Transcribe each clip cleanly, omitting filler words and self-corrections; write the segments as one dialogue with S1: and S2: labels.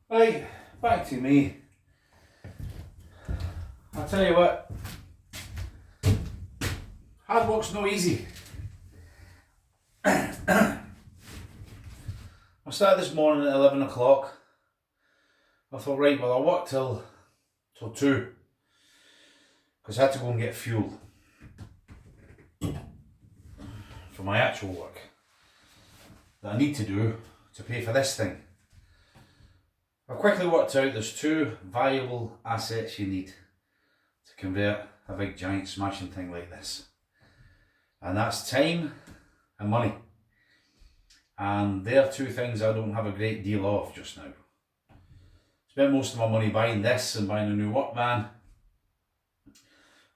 S1: Right, back to me. I'll tell you what, hard work's no easy. I started this morning at 11 o'clock. I thought, right, well, I'll work till 2 because I had to go and get fuel for my actual work that I need to do to pay for this thing. I quickly worked out there's two valuable assets you need to convert a big giant smashing thing like this, and that's time and money, and they're two things I don't have a great deal of just now. Spent most of my money buying this and buying a new work van,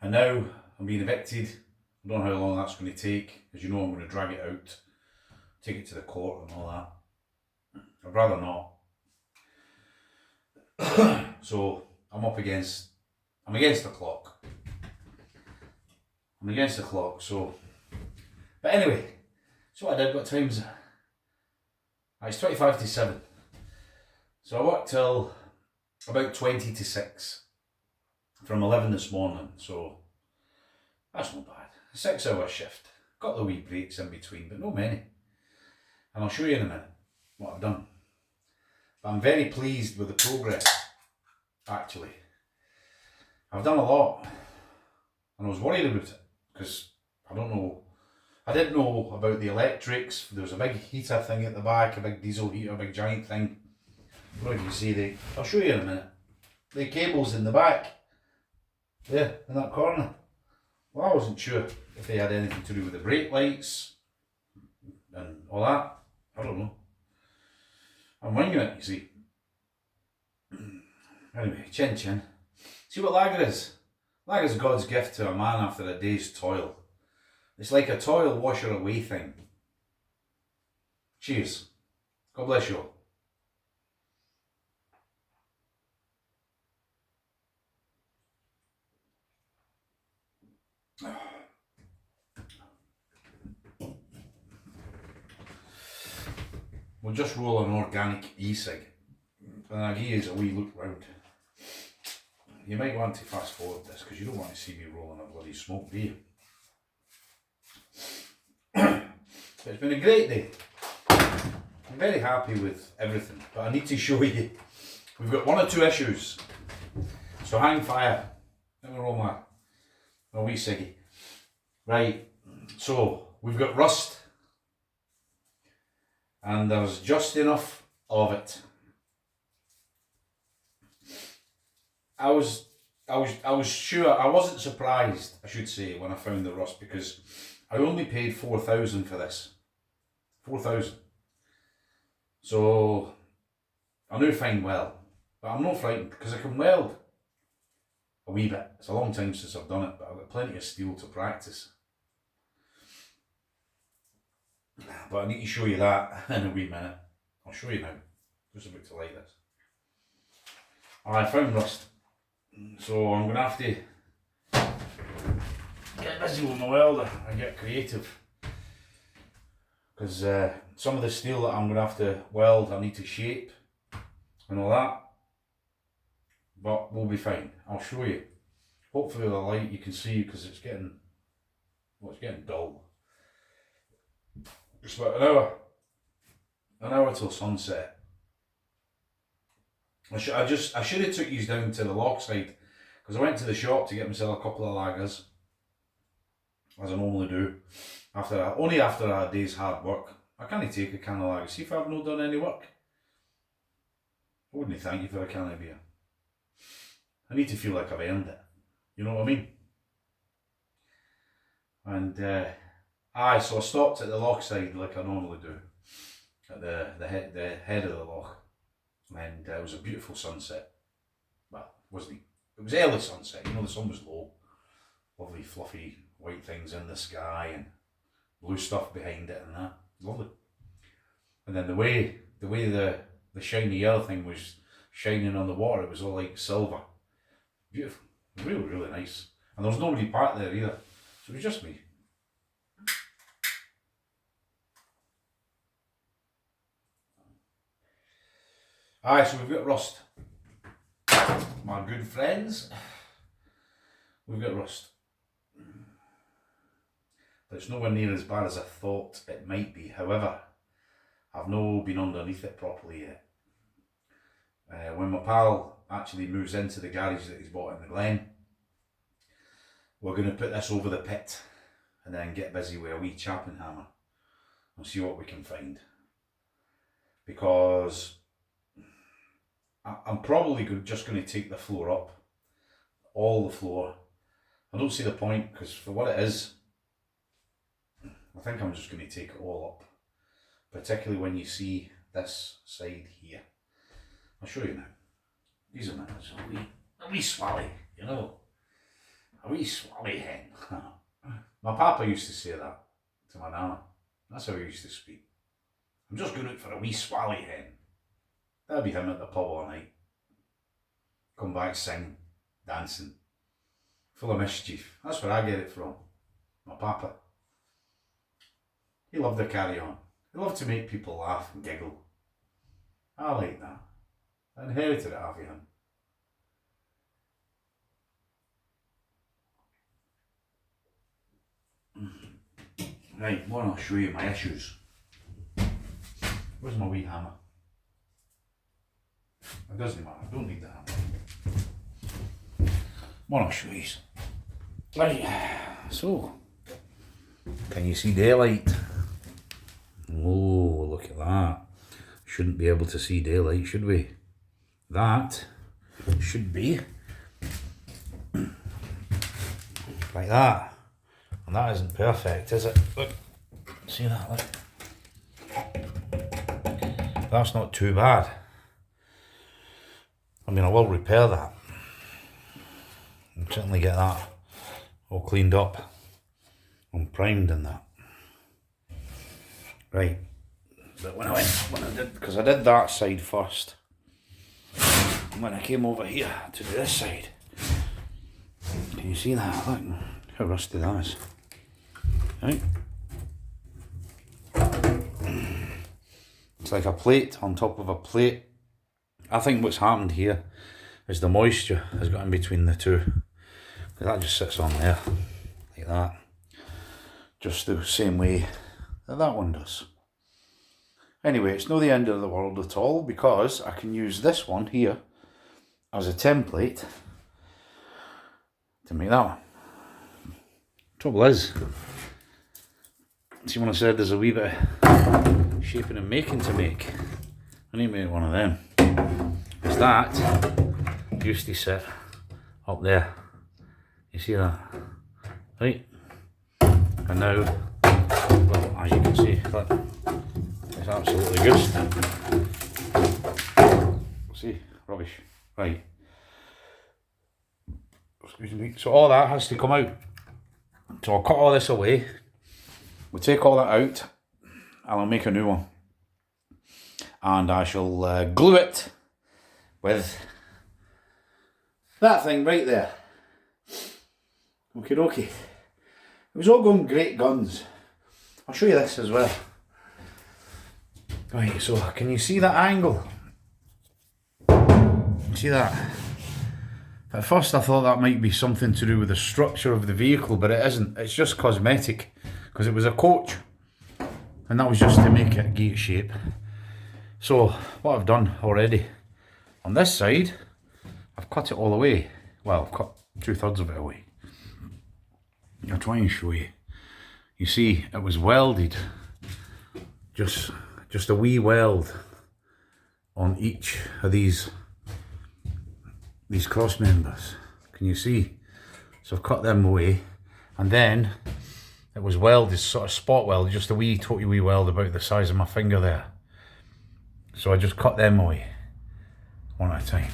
S1: and now I'm being evicted. I don't know how long that's going to take, because you know I'm going to drag it out, take it to the court and all that. I'd rather not. So I'm against the clock. I'm against the clock, so. But anyway, so what I did, what time's it? It's 25 to 7. So I worked till about 20 to 6 from 11 this morning, so that's not bad. A 6-hour shift. Got the wee breaks in between, but no many. And I'll show you in a minute what I've done. But I'm very pleased with the progress, actually. I've done a lot, and I was worried about it, because I didn't know about the electrics. There was a big heater thing at the back, a big diesel heater, a big giant thing. I don't know if you can see I'll show you in a minute. The cables in the back, there, in that corner. Well, I wasn't sure if they had anything to do with the brake lights and all that. I don't know. I'm winging it, you see. Anyway, chin chin. See what lager is? Lager is God's gift to a man after a day's toil. It's like a toil washer away thing. Cheers. God bless you all. We'll just roll an organic e-cig, and I'll give you a wee look round. You might want to fast forward this, because you don't want to see me rolling a bloody smoke, do you? It's been a great day. I'm very happy with everything, but I need to show you. We've got one or two issues, so hang fire. Let me roll my wee ciggy. Right, so we've got rust, and there's just enough of it. I was sure, I wasn't surprised, I should say, when I found the rust, because I only paid 4,000 for this. 4,000. So I knew fine well, but I'm not frightened, because I can weld a wee bit. It's a long time since I've done it, but I've got plenty of steel to practice. But I need to show you that in a wee minute. I'll show you now. Just about to light this. I found rust, so I'm going to have to get busy with my welder and get creative, because some of the steel that I'm going to have to weld I need to shape and all that, but we'll be fine. I'll show you. Hopefully the light you can see, because it's getting dull. It's about an hour till sunset. I should have took you down to the lock side, because I went to the shop to get myself a couple of lagers, as I normally do, only after a day's hard work. I can't take a can of lager. See if I've not done any work. I wouldn't thank you for a can of beer. I need to feel like I've earned it. You know what I mean? And so I stopped at the lock side like I normally do, at the head of the loch, and it was a beautiful sunset. Well, it wasn't. It was early sunset. You know, the sun was low. Lovely fluffy white things in the sky and blue stuff behind it and that. Lovely. And then the way the shiny yellow thing was shining on the water, it was all like silver. Beautiful. Really, really nice. And there was nobody parked there either. So it was just me. Aye, so we've got rust. My good friends, we've got rust. But it's nowhere near as bad as I thought it might be. However, I've not been underneath it properly yet. When my pal actually moves into the garage that he's bought in the Glen, we're going to put this over the pit and then get busy with a wee chapping hammer and see what we can find. Because I'm probably just going to take the floor up, all the floor. I don't see the point, because for what it is, I think I'm just going to take it all up. Particularly when you see this side here. I'll show you now. These are minutes. A wee swally, you know. A wee swally hen. My papa used to say that to my nana. That's how he used to speak. I'm just going out for a wee swally hen. That'd be him at the pub all night. Come back, sing, dancing. Full of mischief. That's where I get it from. My papa. He loved to carry on. He loved to make people laugh and giggle. I like that. I inherited it off of him. Right, well, I'll show you my issues. Where's my wee hammer? It doesn't matter, I don't need the hammer. Well, I'll show you. Right, so, can you see daylight? Oh, look at that. Shouldn't be able to see daylight, should we? That should be like that. And that isn't perfect, is it? Look, see that, look. That's not too bad. I mean, I will repair that. I'll certainly get that all cleaned up and primed and that. Right, but when I did, because I did that side first, and when I came over here to do this side, can you see that? Look how rusty that is. Right. It's like a plate on top of a plate. I think what's happened here is the moisture has got in between the two. That just sits on there, like that. Just the same way that one does. Anyway, it's not the end of the world at all, because I can use this one here as a template to make that one. Trouble is, see when I said there's a wee bit of shaping and making to make, I need to make one of them. Because that used to sit up there. You see that? Right? And now, well, as you can see, look, it's absolutely good. See, rubbish. Right. Excuse me. So all that has to come out. So I'll cut all this away. We'll take all that out and I'll make a new one. And I shall glue it with that thing right there. Okie dokie. It was all going great guns. I'll show you this as well. Right, so can you see that angle? See that? At first I thought that might be something to do with the structure of the vehicle, but it isn't. It's just cosmetic, because it was a coach. And that was just to make it gate shape. So what I've done already, on this side, I've cut it all away. Well, I've cut 2/3 of it away. I'll try and show you. You see, it was welded, just a wee weld on each of these cross members. Can you see? So I've cut them away, and then it was welded, sort of spot weld, just a wee totally wee weld about the size of my finger there. So I just cut them away one at a time.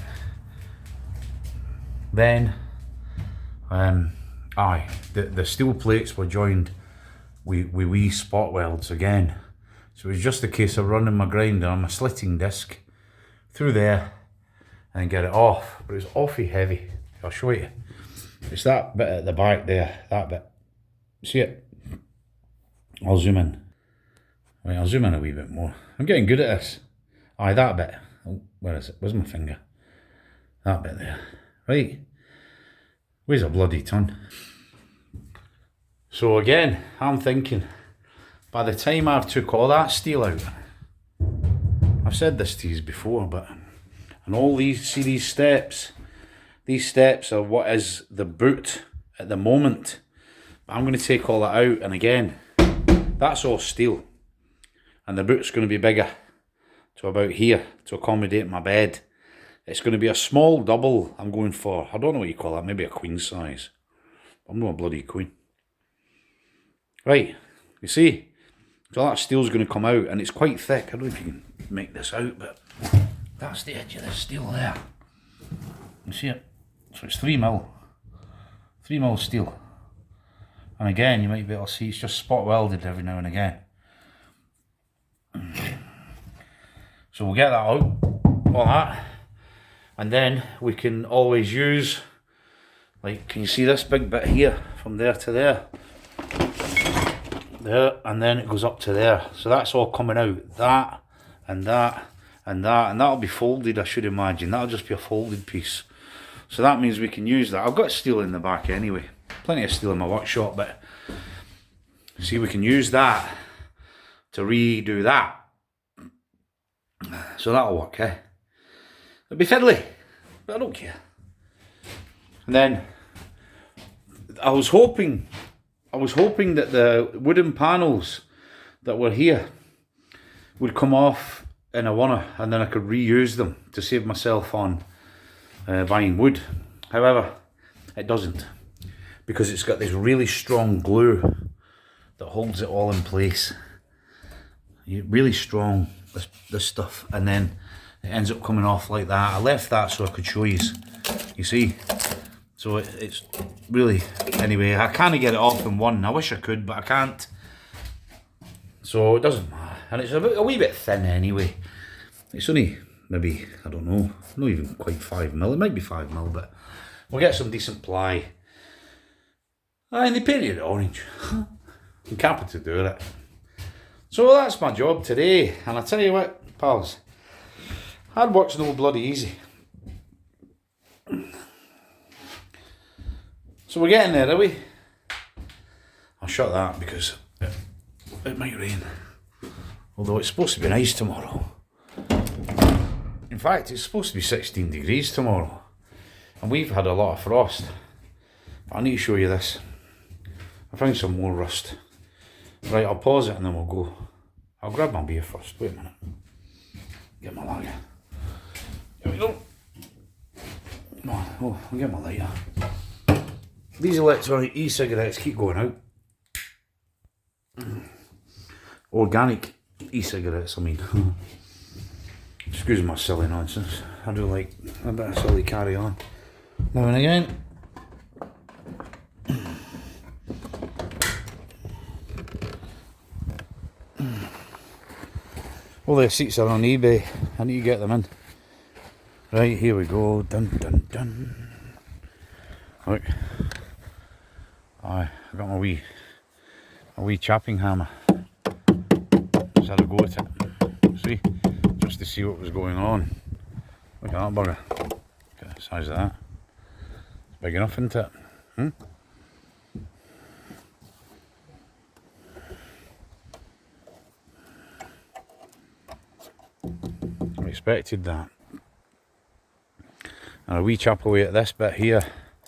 S1: Then the steel plates were joined with wee spot welds again. So it was just a case of running my grinder on my slitting disc through there and get it off. But it was awfully heavy. I'll show you. It's that bit at the back there, that bit. See it? I'll zoom in. Right, I'll zoom in a wee bit more. I'm getting good at this. Aye, that bit. Oh, where is it? Where's my finger? That bit there. Right. Where's a bloody ton? So again, I'm thinking, by the time I've took all that steel out, I've said this to you before, but, and all these, see these steps are what is the boot at the moment. I'm going to take all that out, and again, that's all steel. And the boot's going to be bigger to about here to accommodate my bed. It's going to be a small double I'm going for. I don't know what you call that, maybe a queen size. I'm not a bloody queen. Right, you see? So that steel's going to come out, and it's quite thick. I don't know if you can make this out, but that's the edge of the steel there. You see it? So it's 3mm. 3mm steel. And again, you might be able to see it's just spot welded every now and again. So we'll get that out, all that. And then we can always use, like, can you see this big bit here? From there to there. There, and then it goes up to there. So that's all coming out. That, and that, and that. And that'll be folded, I should imagine. That'll just be a folded piece. So that means we can use that. I've got steel in the back anyway. Plenty of steel in my workshop, but see, we can use that to redo that. So that'll work, eh? It'll be fiddly, but I don't care. And then I was hoping that the wooden panels that were here would come off in a oneer, and then I could reuse them to save myself on buying wood. However, it doesn't, because it's got this really strong glue that holds it all in place. Really strong, this stuff, and then it ends up coming off like that. I left that so I could show you see. So it's really, anyway, I can't get it off in one. I wish I could, but I can't. So it doesn't matter. And it's a wee bit thin anyway. It's only maybe, I don't know, not even quite 5mm. It might be 5mm, but we'll get some decent ply. And they painted it orange. I'm happy to do it. So that's my job today. And I tell you what, pals, hard work's no bloody easy. So we're getting there, are we? I'll shut that because it might rain. Although it's supposed to be nice tomorrow. In fact, it's supposed to be 16 degrees tomorrow. And we've had a lot of frost. But I need to show you this. I found some more rust. Right, I'll pause it and then we'll go. I'll grab my beer first. Wait a minute. Get my lager. Here we go. Come on. Oh, I'll get my lighter. These electronic e-cigarettes keep going out. Organic e-cigarettes, I mean. Excuse my silly nonsense. I do like a bit of silly carry on now and again. All the seats are on eBay. I need to get them in. Right, here we go. Dun dun dun. Look. I got my wee chopping hammer. Just had a go at it. See? Just to see what was going on. Look at that bugger. Look at the size of that. It's big enough, isn't it? I expected that. And a wee chop away at this bit here.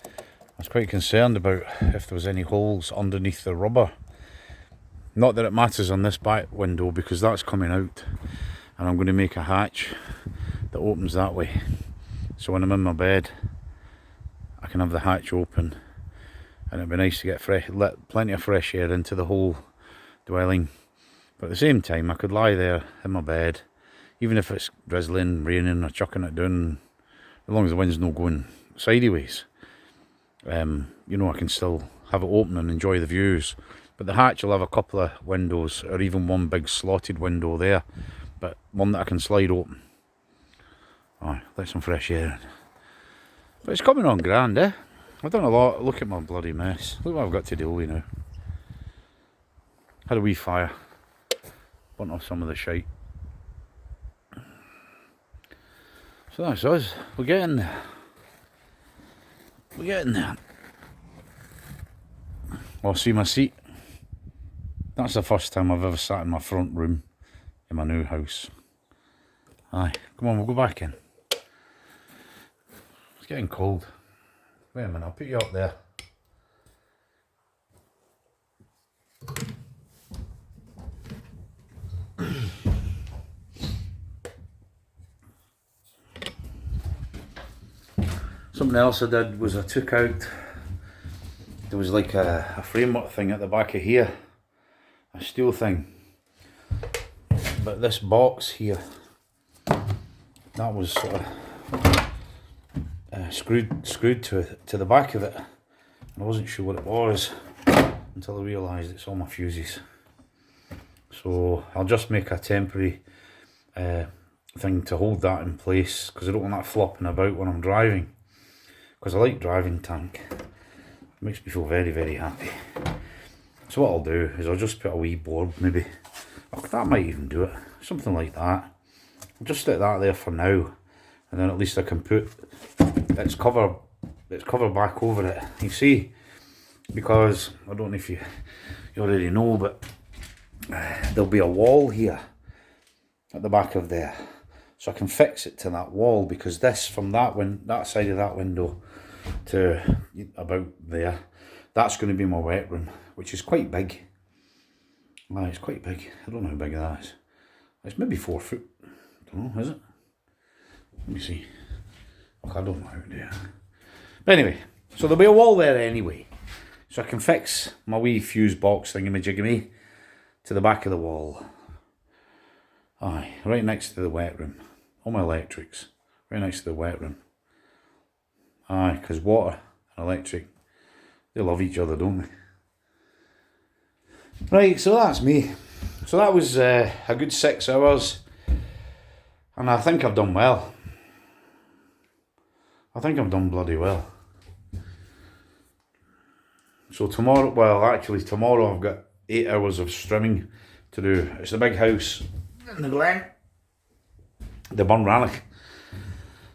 S1: I was quite concerned about if there was any holes underneath the rubber. Not that it matters on this back window because that's coming out. And I'm going to make a hatch that opens that way. So when I'm in my bed, I can have the hatch open. And it'd be nice to get let plenty of fresh air into the whole dwelling. But at the same time, I could lie there in my bed, even if it's drizzling, raining, or chucking it down, as long as the wind's not going sideways. You know, I can still have it open and enjoy the views. But the hatch will have a couple of windows, or even one big slotted window there, but one that I can slide open. Alright, let some fresh air in. But it's coming on grand, eh? I've done a lot. Look at my bloody mess. Look what I've got to deal with now. Had a wee fire. Burnt off some of the shite. So that's us. We're getting there. We're getting there. Oh, see my seat? That's the first time I've ever sat in my front room in my new house. Aye, come on, we'll go back in. It's getting cold. Wait a minute, I'll put you up there. Something else I did was I took out, there was like a framework thing at the back of here, a steel thing, but this box here, that was sort of screwed to the back of it, and I wasn't sure what it was until I realised it's all my fuses. So I'll just make a temporary thing to hold that in place, because I don't want that flopping about when I'm driving. Because I like driving tank. It makes me feel very, very happy. So what I'll do is I'll just put a wee board, maybe. Oh, that might even do it. Something like that. I'll just stick that there for now. And then at least I can put its cover back over it. You see, because I don't know if you already know, but there'll be a wall here at the back of there. So I can fix it to that wall, because this, from that side of that window to about there, that's going to be my wet room, which is quite big. Well, it's quite big. I don't know how big that is. It's maybe 4 foot. I don't know, is it? Let me see. Oh, I don't know how to do it. But anyway, so there'll be a wall there anyway. So I can fix my wee fuse box thingamajigamy to the back of the wall. Aye, right next to the wet room. All my electrics, right next to the wet room. Aye, because water and electric, they love each other, don't they? Right, so that's me. So that was a good 6 hours, and I think I've done well. I think I've done bloody well. So tomorrow, well actually tomorrow I've got 8 hours of strimming to do. It's the big house in the Glen, the Bunrannoch.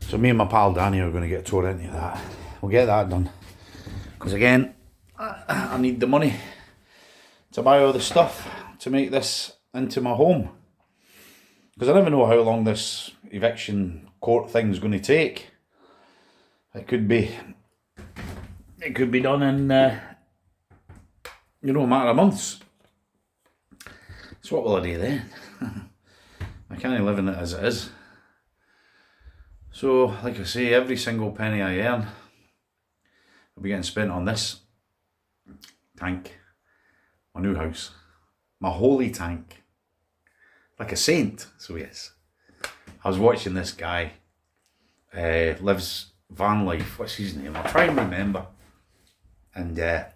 S1: So me and my pal Danny are going to get tore into that. We'll get that done. Because again, I need the money to buy all the stuff to make this into my home. Because I never know how long this eviction court thing's going to take. It could be done in, a matter of months. So what will I do then? I can't live in it as it is. So, like I say, every single penny I earn will be getting spent on this tank, my new house, my holy tank, like a saint, so yes. I was watching this guy, lives van life, what's his name? I'll try and remember. And I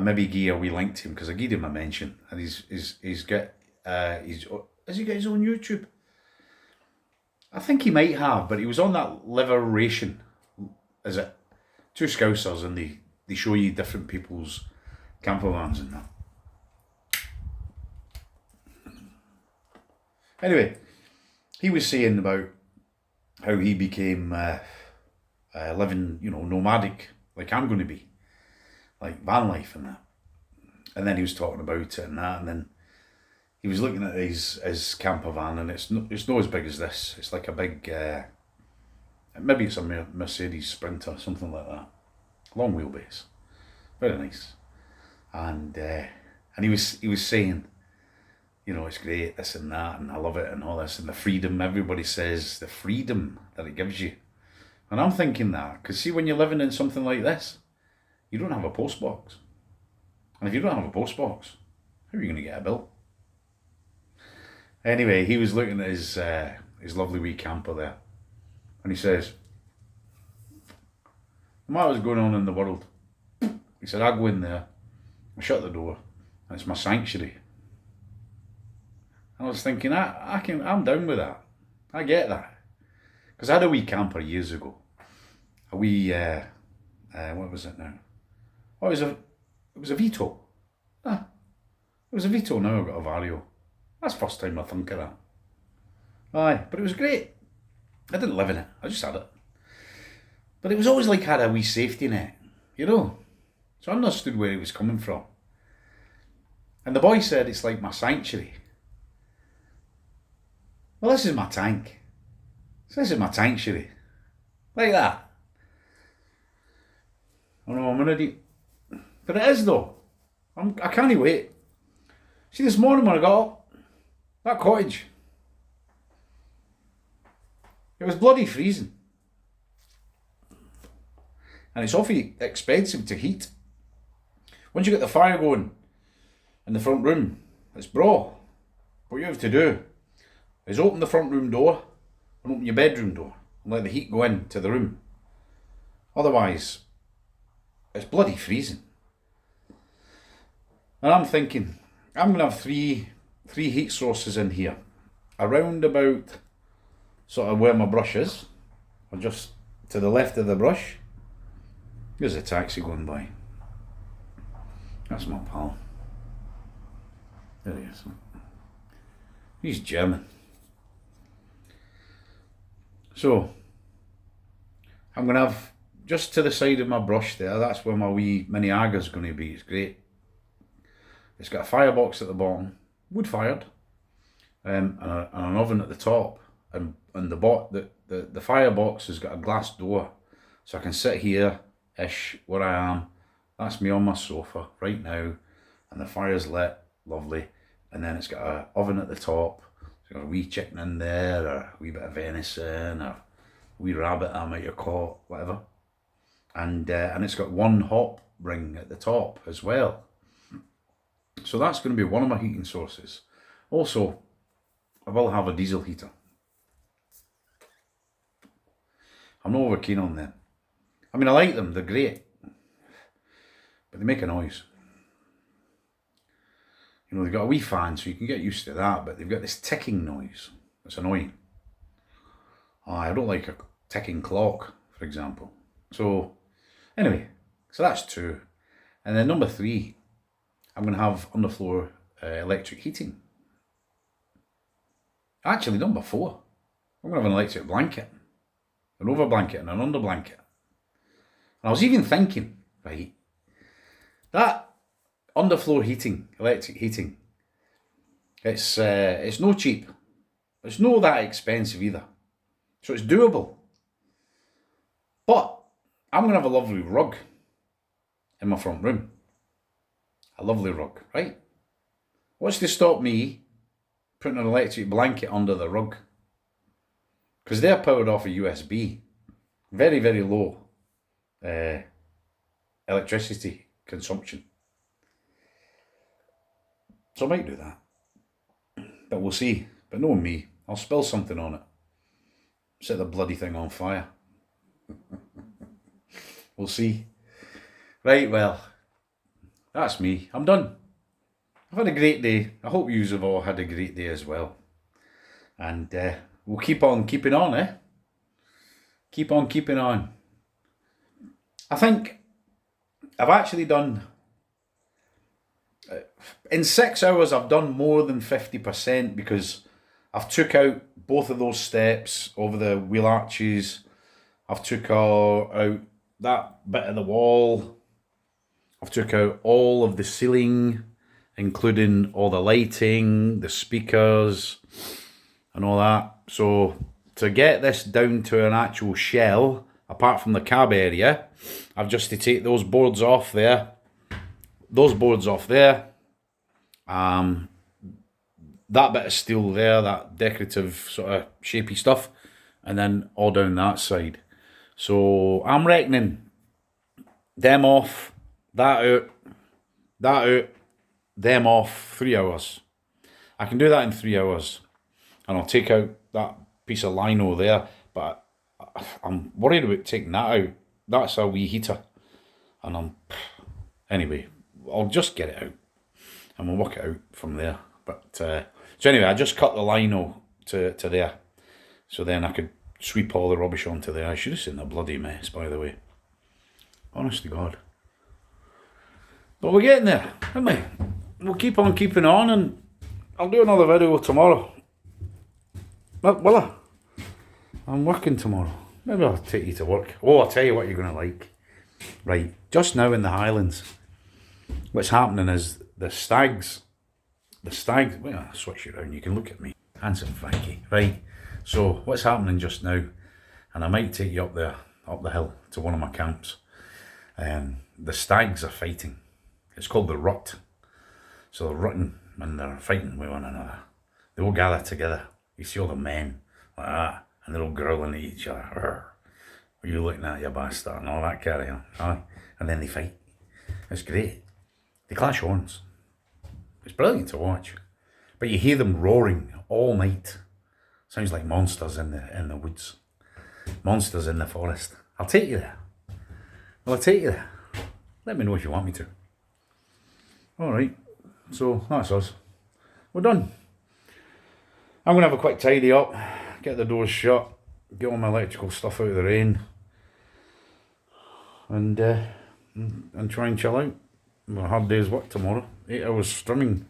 S1: maybe give a wee link to him, because I gave him a mention, and he's got, has he got his own YouTube? I think he might have, but he was on that Liberation, is it? Two Scousers, and they show you different people's camper vans and that. Anyway, he was saying about how he became living, nomadic, like I'm going to be, like van life and that. And then he was talking about it and that, and then he was looking at his camper van, and it's not as big as this. It's like a big, maybe it's a Mercedes Sprinter, something like that. Long wheelbase, very nice. And he was saying, it's great, this and that, and I love it and all this, and the freedom. Everybody says the freedom that it gives you, and I'm thinking that, because see, when you're living in something like this, you don't have a post box, and if you don't have a post box, how are you going to get a bill? Anyway, he was looking at his lovely wee camper there, and he says, no matter what's going on in the world, he said, I go in there, I shut the door, and it's my sanctuary. And I was thinking, I'm down with that. I get that. Because I had a wee camper years ago. A wee, what was it now? Oh, it was a Vito. It was a Vito, now I've got a Vario. That's the first time I think of that. Aye, but it was great. I didn't live in it, I just had it. But it was always like I had a wee safety net, you know. So I understood where he was coming from. And the boy said it's like my sanctuary. Well, this is my tank. So this is my sanctuary. Like that. I know I'm an idiot. But it is though. I can't wait. See, this morning when I got up, that cottage, it was bloody freezing. And it's awfully expensive to heat. Once you get the fire going in the front room, it's braw. What you have to do is open the front room door and open your bedroom door and let the heat go in to the room. Otherwise, it's bloody freezing. And I'm thinking, I'm going to have three heat sources in here. Around about sort of where my brush is, or just to the left of the brush. There's a taxi going by. That's my pal. There he is. He's German. So, I'm going to have, just to the side of my brush there, that's where my wee mini Aga's going to be. It's great. It's got a firebox at the bottom, wood fired, and an oven at the top. And the firebox has got a glass door, so I can sit here-ish where I am. That's me on my sofa right now, and the fire's lit, lovely. And then it's got an oven at the top. It's got a wee chicken in there, or a wee bit of venison, or a wee rabbit I might have caught, whatever. And it's got one hop ring at the top as well. So that's going to be one of my heating sources. Also, I will have a diesel heater. I'm not over keen on them. I mean, I like them, they're great. But they make a noise. You know, they've got a wee fan, so you can get used to that, but they've got this ticking noise. It's annoying. I don't like a ticking clock, for example. So, anyway, so that's 2. And then number 3, I'm going to have underfloor electric heating. Actually, number 4, I'm going to have an electric blanket, an over blanket and an under blanket. And I was even thinking, right, that underfloor heating, electric heating, it's no cheap. It's no that expensive either. So it's doable. But I'm going to have a lovely rug in my front room. A lovely rug, right? What's to stop me putting an electric blanket under the rug? Because they're powered off a USB. Very, very low electricity consumption. So I might do that. But we'll see. But knowing me, I'll spill something on it. Set the bloody thing on fire. We'll see. Right, well, that's me. I'm done. I've had a great day. I hope you have all had a great day as well. And we'll keep on keeping on, eh? Keep on keeping on. I think I've actually done... in 6 hours, I've done more than 50% because I've took out both of those steps over the wheel arches. I've took out that bit of the wall. I've took out all of the ceiling, including all the lighting, the speakers, and all that. So to get this down to an actual shell, apart from the cab area, I've just to take those boards off there. Those boards off there. That bit of steel there, that decorative sort of shapy stuff, and then all down that side. So I'm reckoning them off, that out, them off, 3 hours. I can do that in 3 hours. And I'll take out that piece of lino there, but I'm worried about taking that out. That's a wee heater. And anyway, I'll just get it out. And we'll work it out from there. But so anyway, I just cut the lino to there. So then I could sweep all the rubbish onto there. I should have seen a bloody mess, by the way. Honest to God. But we're getting there, aren't we? We'll keep on keeping on, and I'll do another video tomorrow. Will I? I'm working tomorrow. Maybe I'll take you to work. Oh, I'll tell you what you're going to like. Right, just now in the Highlands, what's happening is the stags, well, I'll switch you around, you can look at me. Handsome Frankie. Right, so what's happening just now, and I might take you up there, up the hill, to one of my camps. The stags are fighting. It's called the rut. So they're rutting when they're fighting with one another. They all gather together. You see all the men like that, and they're all growling at each other. Arr, what are you looking at, you bastard, and all that carry on. Aye. And then they fight. It's great. They clash horns. It's brilliant to watch. But you hear them roaring all night. Sounds like monsters in the woods. Monsters in the forest. I'll take you there. Well, I'll take you there. Let me know if you want me to. Alright, so that's us. We're done. I'm going to have a quick tidy up, get the doors shut, get all my electrical stuff out of the rain, and try and chill out. A hard day's work tomorrow. 8 hours strumming.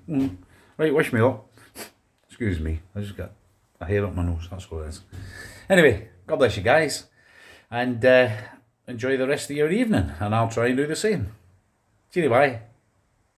S1: Right, wish me luck. Excuse me, I just got a hair up my nose, that's what it is. Anyway, God bless you guys, and enjoy the rest of your evening, and I'll try and do the same. See you, bye.